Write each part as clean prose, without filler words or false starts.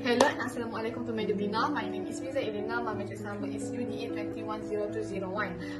Hello and Assalamualaikum to Medina. My name is Miza Elena. My matrix number is UDE1005.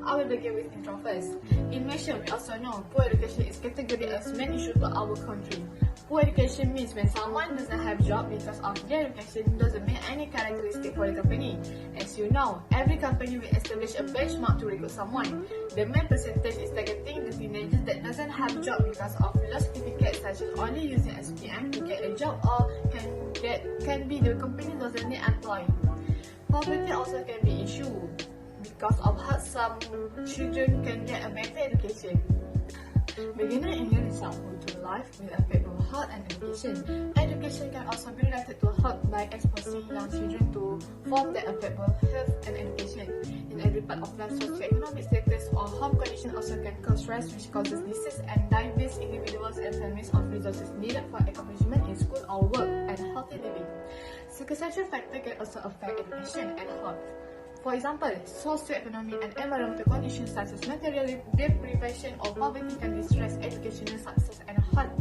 I will begin with intro first. In Malaysia, we also know poor education is categorized as main issue to our country. Poor education means when someone doesn't have job because of their education doesn't mean any characteristic for the company. As you know, every company will establish a benchmark to recruit someone. The main percentage is targeting the teenagers that doesn't have job because of low certificates such as only using SPM to get a job or can be the company doesn't need employee. Poverty also can be issue because of how some children can get a better education. Beginner in early childhood to life will affect both health and education. Education can also be related to health by exposing young children to forms that affect both health and education. In every part of life, socioeconomic status or home condition also can cause stress, which causes disease and diverse individuals and families of resources needed for accomplishment in school or work and healthy living. Circumstantial factors can also affect education and health. For example, socioeconomic and environmental conditions such as material deprivation or poverty can distress educational success and health.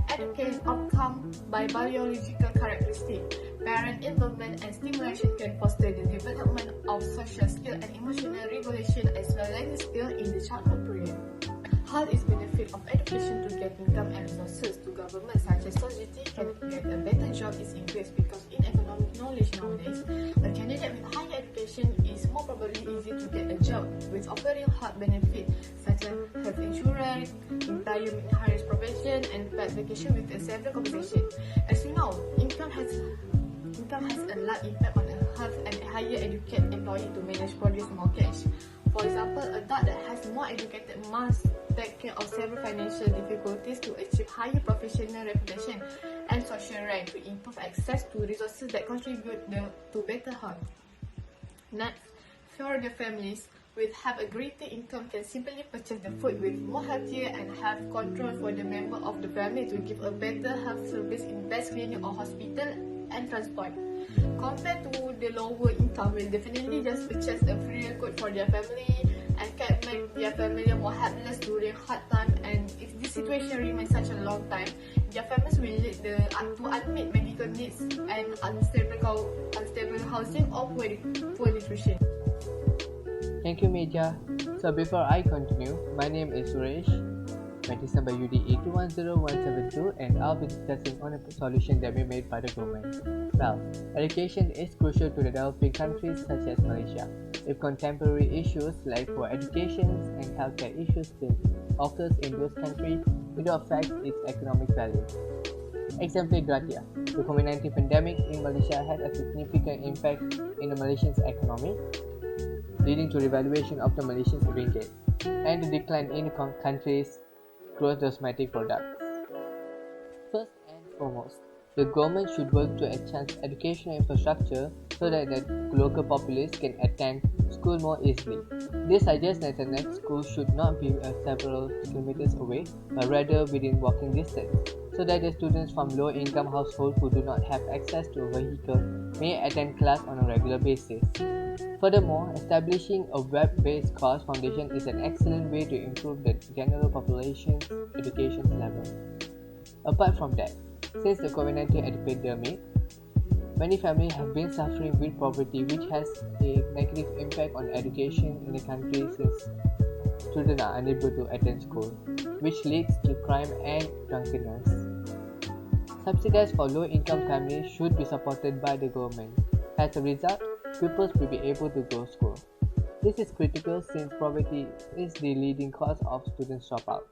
Education outcome by biological characteristics. Parent involvement and stimulation can foster the development of social skill and emotional regulation as well as skill in the childhood period. Health is benefit of education to get income and resources to government such as society can get a better job is increased because in economic knowledge nowadays, a candidate with higher education is more probably easy to get a job with offering health benefit such as health insurance, employment in higher profession and paid vacation with a several compensation. As you know, income has a large impact on a health and higher educated employee to manage produce more cash. For example, a adult that has more educated must take care of several financial difficulties to achieve higher professional reputation and social rank to improve access to resources that contribute to better health. Next, for the families with have a greater income can simply purchase the food with more healthier and have control for the member of the family to give a better health service in best clinic or hospital and transport. Compared to the lower income will definitely just purchase a free good for their family and can make their family more helpless during hard time, and if this situation remains such a long time, their families will lead to unmet medical needs and unstable housing or poor nutrition. Thank you, Meja. So before I continue, my name is Suresh. Matrix number UDE100172, and I'll be discussing on a solution that we made by the government. Well, education is crucial to the developing countries such as Malaysia. If contemporary issues like poor education and healthcare issues still occurs in those countries, it affects its economic value. Example gratia. The COVID-19 pandemic in Malaysia had a significant impact in the Malaysian economy, leading to revaluation of the Malaysian ringgit and the decline in the country's gross domestic product. First and foremost, the government should work to enhance educational infrastructure so that the local populace can attend school more easily. This suggests that the next school should not be several kilometers away, but rather within walking distance, so that the students from low-income households who do not have access to a vehicle may attend class on a regular basis. Furthermore, establishing a web-based course foundation is an excellent way to improve the general population's education level. Apart from that, since the COVID-19 epidemic, many families have been suffering with poverty, which has a negative impact on education in the country since children are unable to attend school, which leads to crime and drunkenness. Subsidies for low-income families should be supported by the government. As a result, pupils will be able to go to school. This is critical since poverty is the leading cause of student dropout.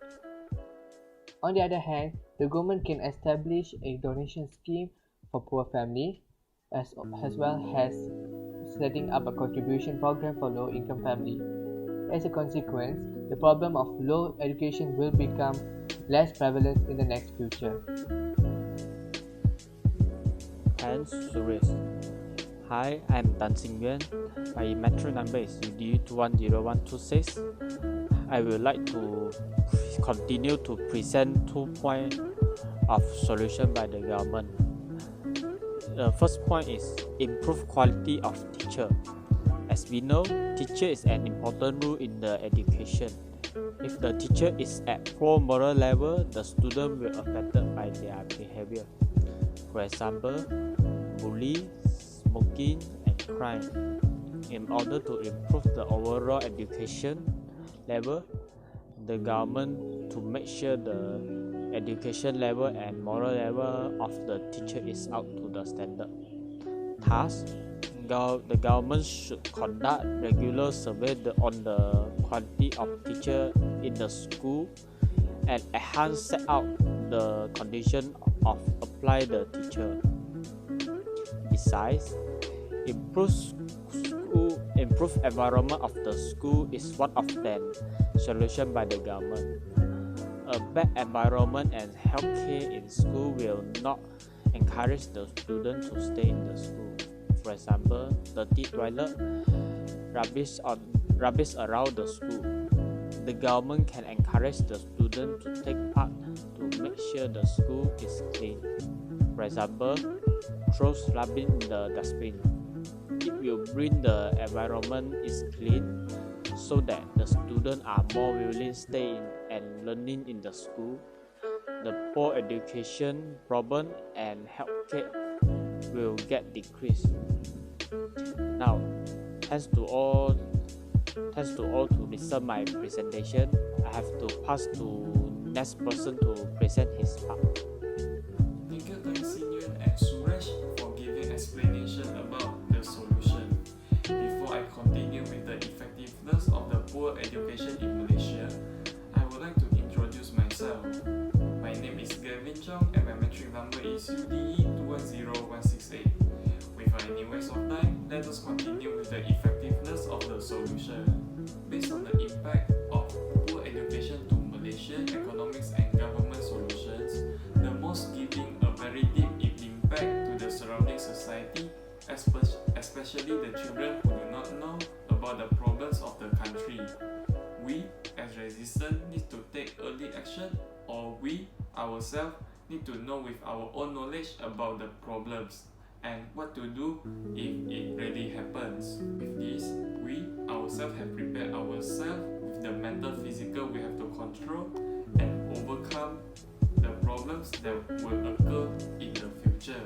On the other hand, the government can establish a donation scheme for poor families, as well as setting up a contribution program for low-income families. As a consequence, the problem of low education will become less prevalent in the next future. And Suresh. Hi, I'm Tan Sing Yuan. My matrix number is UDE210126. I would like to continue to present 2 points of solution by the government. The first point is improve quality of teacher. As we know, teacher is an important role in the education. If the teacher is at poor moral level, the student will affected by their behavior. For example, bullying, smoking, and crime. In order to improve the overall education level, the government to make sure the education level and moral level of the teacher is up to the standard. Thus, the government should conduct regular survey on the quality of teacher in the school and enhance set out the condition of apply the teacher. Besides, improve environment of the school is one of them solution by the government. A bad environment and healthcare in school will not encourage the student to stay in the school. For example, dirty toilet, rubbish around the school. The government can encourage the student to take part to make sure the school is clean. For example, throw rubbish in the dustbin. It will bring the environment is clean so that the students are more willing to stay and learning in the school. The poor education problem and healthcare will get decreased. Now, thanks to all to listen my presentation. I have to pass to next person to present his part. Thank you Tansin Yuen and Suresh for giving explanation about the solution. Before I continue with the effectiveness of the poor education in Malaysia, I would like to introduce myself. My name is Gavin Chong and my metric number is UDE1005. Without any waste of time, let us continue with the effectiveness of the solution. Based on the impact of poor education to Malaysia economics and government solutions, the most giving a very deep impact to the surrounding society, especially the children who do not know about the problems of the country. We, as residents, need to take early action, or we, ourselves, need to know with our own knowledge about the problems and what to do if it really happens. With this, we ourselves have prepared ourselves with the mental, physical we have to control and overcome the problems that will occur in the future.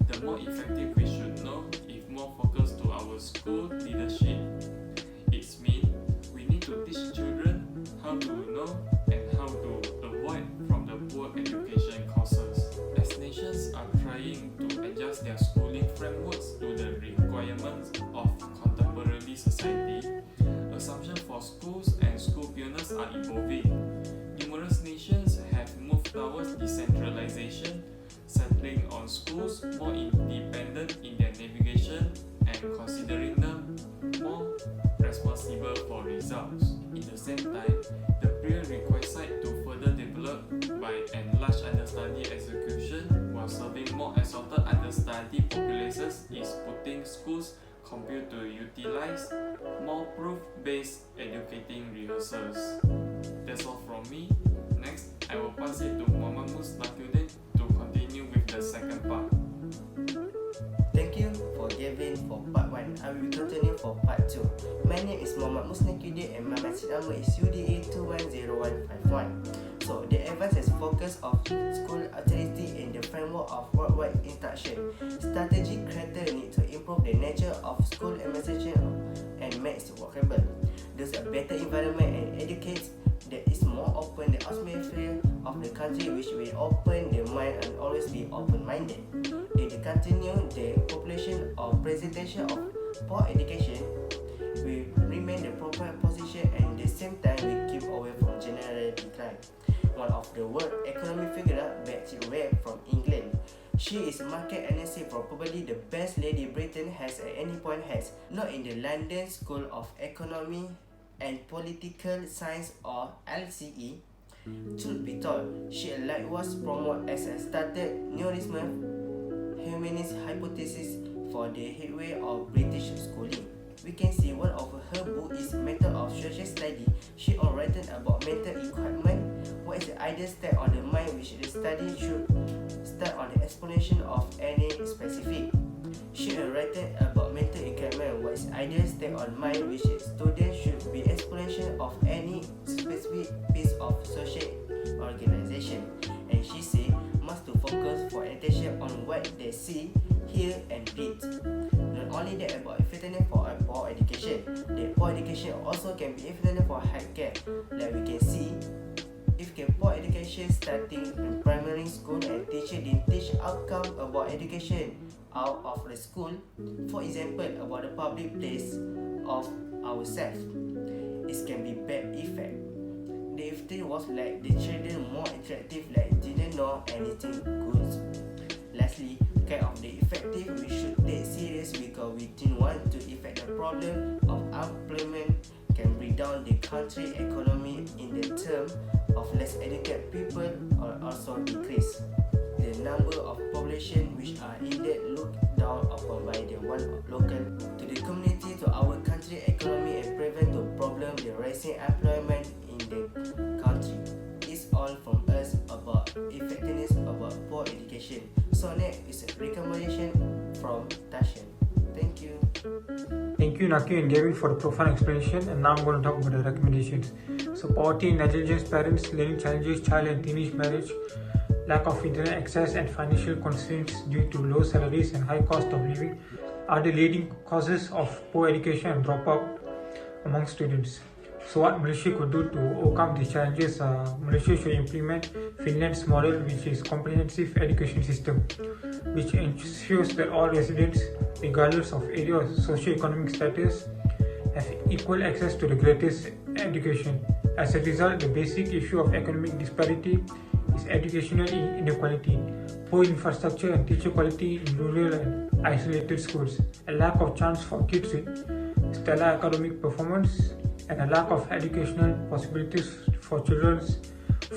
The more effective we should know if more focus to our school leadership. It means we need to teach children how to know and how to avoid from the poor education causes. As nations are trying to adjust their schooling frameworks to the requirements of contemporary society, assumptions for schools and school pioneers are evolving. Numerous nations have moved towards decentralization, settling on schools more independent in their navigation and considering them more responsible for results. In the same time, the prerequisite to further develop by enlarged understudy execution while serving more assorted understudy populations is putting schools compared to utilize more proof-based educating rehearsals. That's all from me. Next, I will pass it to Muhammad Musnakudin to continue with the second part. Thank you for giving for part 1. I will continue for part 2. My name is Muhammad Musnakudin and my message number is UDE210151. So, the advance is focus of school authority in the framework of worldwide instruction. Strategic criteria need to improve the nature of school administration and makes it workable. There's a better environment and educates that is more open the atmosphere of the country, which will open the mind and always be open-minded. They continue the population of presentation of poor education will remain the proper position and at the same time we keep away from general decline. One of the world economic figure, Betty Webb from England. She is market analyst for probably the best lady Britain has at any point has, not in the London School of Economy and Political Science or LCE. Truth be told, she likewise promoted as a started neorism humanist hypothesis for the headway of British schooling. We can see one of her books is Method of Social Study. She all written about mental equipment. What is the ideal state of the mind which the study should start on the explanation of any specific. She written about mental equipment. What is the ideal state of mind which students should be explanation of any specific piece of social organization. And she say must to focus for attention on what they see hear and read. Not only that about effectiveness for a poor education, the poor education also can be effective for healthcare. Like we can see, if poor education starting in primary school and teacher didn't teach outcome about education out of the school, for example about the public place of ourselves, it can be bad effect. The effect was like the children more interactive, like didn't know anything good. Lastly, kind of the effective we should take serious because we didn't want to affect the problem of unemployment can bring down the country economy in the term of less educated people or also decrease the number of population which are indeed looked down upon by the one local to the community, to our country economy, and prevent the problem the rising employment in the country. It's all from us about effectiveness about poor education. So next is a recommendation from Tashan. Thank you. Thank you, Naki and Gavin, for the profound explanation. And now I'm going to talk about the recommendations. So, poverty, negligence, parents, learning challenges, child and teenage marriage, lack of internet access, and financial constraints due to low salaries and high cost of living are the leading causes of poor education and dropout among students. So, what Malaysia could do to overcome these challenges? Malaysia should implement Finland's model, which is comprehensive education system, which ensures that all residents, regardless of area or socio-economic status, have equal access to the greatest education. As a result, the basic issue of economic disparity is educational inequality, poor infrastructure and teacher quality in rural and isolated schools, a lack of chance for kids with stellar academic performance, and a lack of educational possibilities for children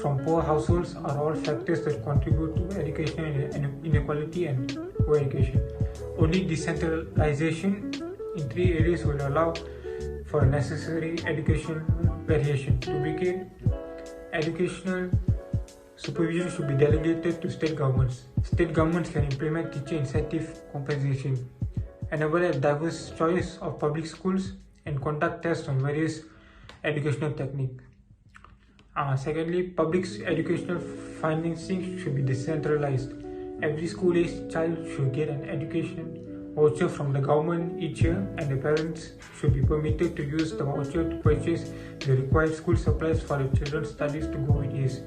from poor households are all factors that contribute to educational inequality and poor education. Only decentralization in 3 areas will allow for necessary educational variation. To begin, educational supervision should be delegated to state governments. State governments can implement teacher incentive compensation, enable a diverse choice of public schools, and conduct tests on various educational techniques. Secondly, public educational financing should be decentralized. Every school-aged child should get an education voucher from the government each year, and the parents should be permitted to use the voucher to purchase the required school supplies for the children's studies to go with ease.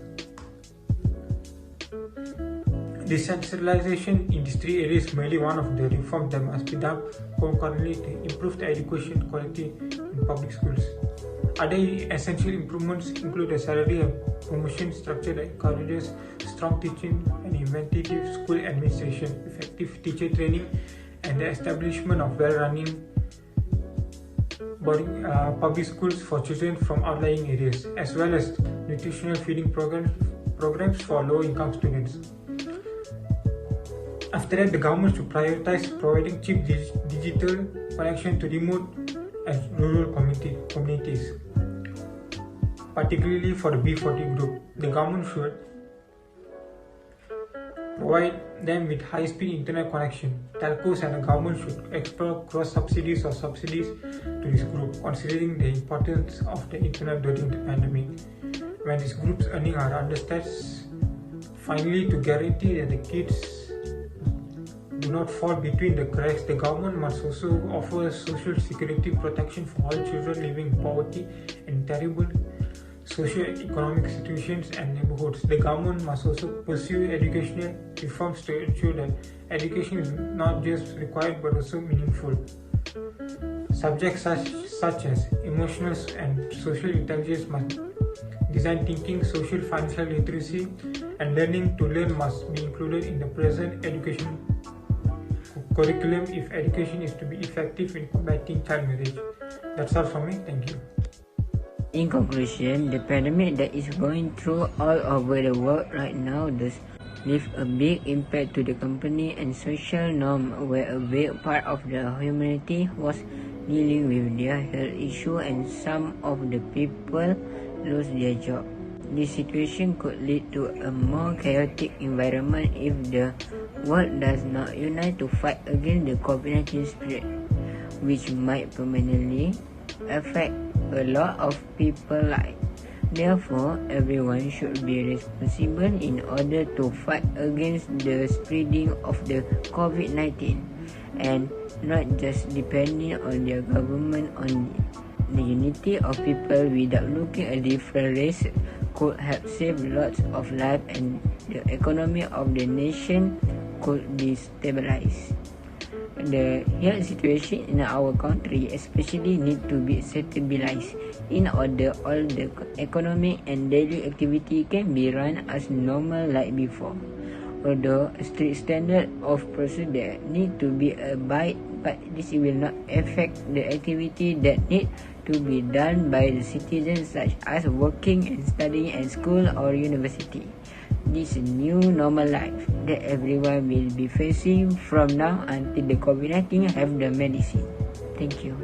Decentralization in these 3 areas is merely one of the reforms that must be done concurrently to improve the education quality in public schools. Other essential improvements include a salary and promotion structure that encourages strong teaching and inventive school administration, effective teacher training, and the establishment of well-running public schools for children from outlying areas, as well as nutritional feeding programs for low-income students. After that, the government should prioritize providing cheap digital connection to remote and rural communities. Particularly for the B40 group, the government should provide them with high-speed internet connection. Telcos and the government should explore cross-subsidies or subsidies to this group, considering the importance of the internet during the pandemic, when this group's earnings are understaffed. Finally, to guarantee that the kids do not fall between the cracks, the government must also offer social security protection for all children living in poverty and terrible socio-economic situations and neighborhoods. The government must also pursue educational reforms to ensure that education is not just required but also meaningful. Subjects such as emotional and social intelligence must design thinking, social financial literacy, and learning to learn must be included in the present education curriculum if education is to be effective in combating child marriage. That's all from me. Thank you. In conclusion, the pandemic that is going through all over the world right now does leave a big impact to the company and social norm, where a big part of the humanity was dealing with their health issue and some of the people lose their job. This situation could lead to a more chaotic environment if the world does not unite to fight against the COVID-19 spread, which might permanently affect a lot of people's lives. Therefore, everyone should be responsible in order to fight against the spreading of the COVID-19 and not just depending on their government only. The unity of people without looking at different races could have saved lots of lives and the economy of the nation could be stabilized. The health situation in our country especially need to be stabilized in order all the economic and daily activity can be run as normal like before. Although a strict standard of procedure need to be abided, but this will not affect the activity that need to be done by the citizens such as working and studying at school or university. This new normal life that everyone will be facing from now until the COVID-19 have the medicine. Thank you.